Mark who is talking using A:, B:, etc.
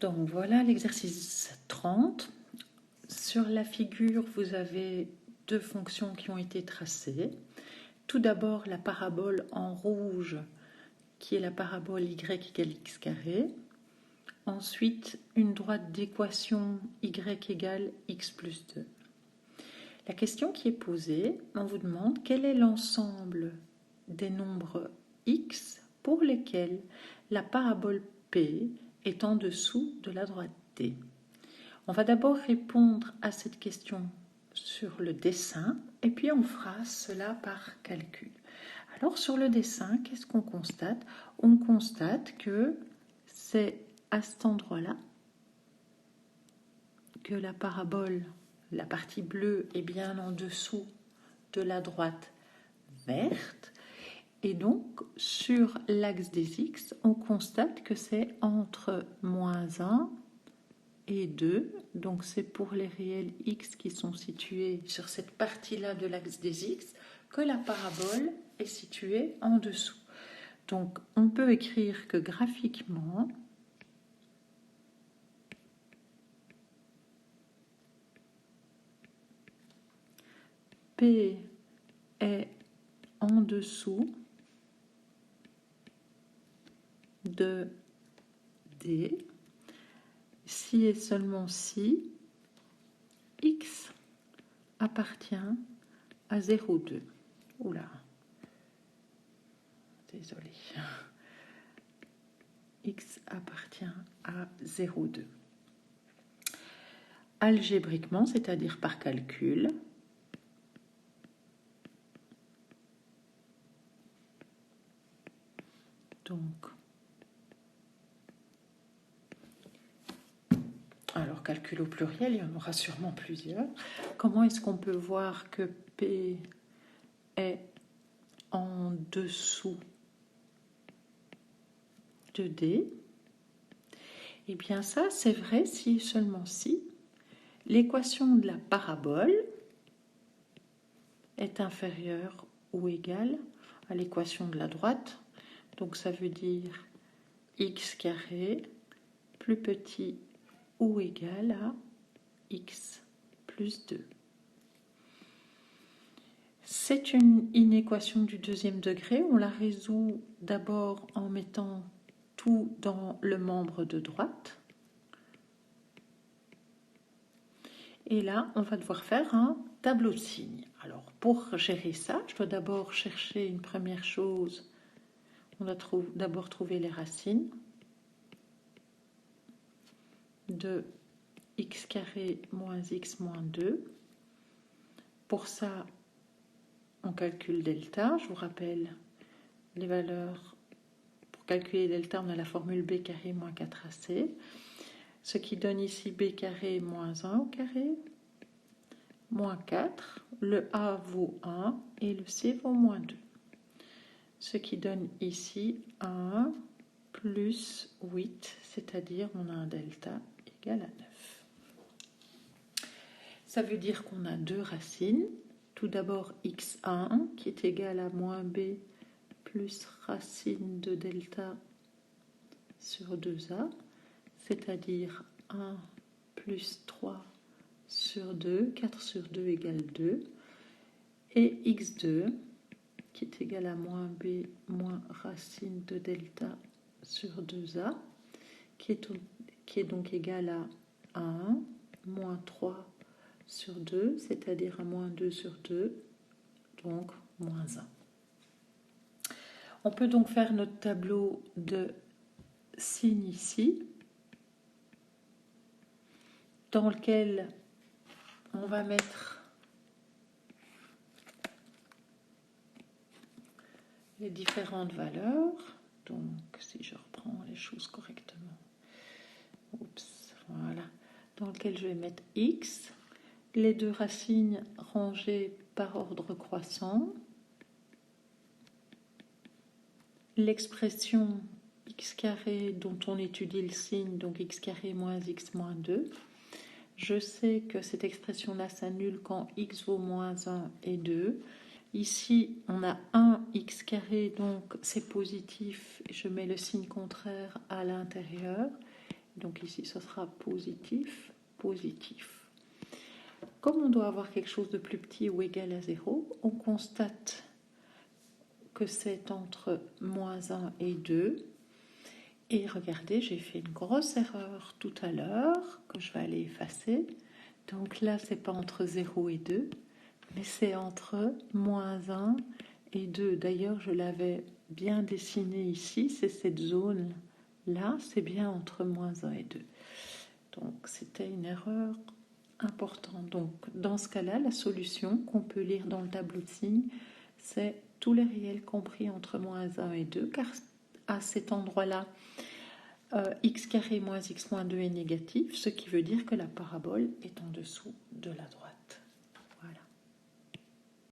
A: Donc voilà l'exercice 30. Sur la figure, vous avez deux fonctions qui ont été tracées. Tout d'abord, la parabole en rouge, qui est la parabole y égale x carré. Ensuite, une droite d'équation y égale x plus 2. La question qui est posée, on vous demande quel est l'ensemble des nombres x pour lesquels la parabole P est en dessous de la droite D. On va d'abord répondre à cette question sur le dessin et puis on fera cela par calcul. Alors sur le dessin, qu'est-ce qu'on constate? On constate que c'est à cet endroit-là que la parabole, la partie bleue, est bien en dessous de la droite verte. Et donc, sur l'axe des x, on constate que c'est entre moins 1 et 2. Donc, c'est pour les réels x qui sont situés sur cette partie-là de l'axe des x que la parabole est située en dessous. Donc, on peut écrire que graphiquement, P est en dessous de D, si et seulement si x appartient à 0,2. Oula, désolé. X appartient à 0,2. Algébriquement, c'est-à-dire par calcul, donc, alors calcul au pluriel, il y en aura sûrement plusieurs. Comment est-ce qu'on peut voir que P est en dessous de D? Eh bien ça, c'est vrai si et seulement si l'équation de la parabole est inférieure ou égale à l'équation de la droite. Donc ça veut dire x carré plus petit ou égal à x plus 2. C'est une inéquation du deuxième degré. On la résout d'abord en mettant tout dans le membre de droite. Et là, on va devoir faire un tableau de signes. Alors, pour gérer ça, je dois d'abord chercher une première chose. On doit d'abord trouver les racines de x carré moins x moins 2. Pour ça, on calcule delta. Je vous rappelle les valeurs. Pour calculer delta, on a la formule b carré moins 4ac. Ce qui donne ici b carré moins 1 au carré, moins 4. Le a vaut 1 et le c vaut moins 2. Ce qui donne ici 1 plus 8, c'est-à-dire on a un delta égal à 9. Ça veut dire qu'on a deux racines. Tout d'abord x1 qui est égal à moins b plus racine de delta sur 2a, c'est-à-dire 1 plus 3 sur 2, 4 sur 2 égale 2, et x2 qui est égal à moins b moins racine de delta sur 2a, qui est donc égal à 1 moins 3 sur 2, c'est-à-dire à moins 2 sur 2, donc moins 1. On peut donc faire notre tableau de signes ici, dans lequel on va mettre les différentes valeurs. Donc, si je reprends les choses correctement, voilà, dans lequel je vais mettre x, les deux racines rangées par ordre croissant, l'expression x carré dont on étudie le signe, donc x carré moins x moins 2. Je sais que cette expression-là s'annule quand x vaut moins 1 et 2. Ici, on a 1x carré, donc c'est positif. Je mets le signe contraire à l'intérieur. Donc ici, ce sera positif, positif. Comme on doit avoir quelque chose de plus petit ou égal à 0, on constate que c'est entre moins 1 et 2. Et regardez, j'ai fait une grosse erreur tout à l'heure que je vais aller effacer. Donc là, c'est pas entre 0 et 2, mais c'est entre moins 1 et 2. D'ailleurs, je l'avais bien dessiné ici, c'est cette zone-là, c'est bien entre moins 1 et 2. Donc c'était une erreur importante. Donc dans ce cas-là, la solution qu'on peut lire dans le tableau de signes, c'est tous les réels compris entre moins 1 et 2, car à cet endroit-là, x carré moins x moins 2 est négatif, ce qui veut dire que la parabole est en dessous de la droite.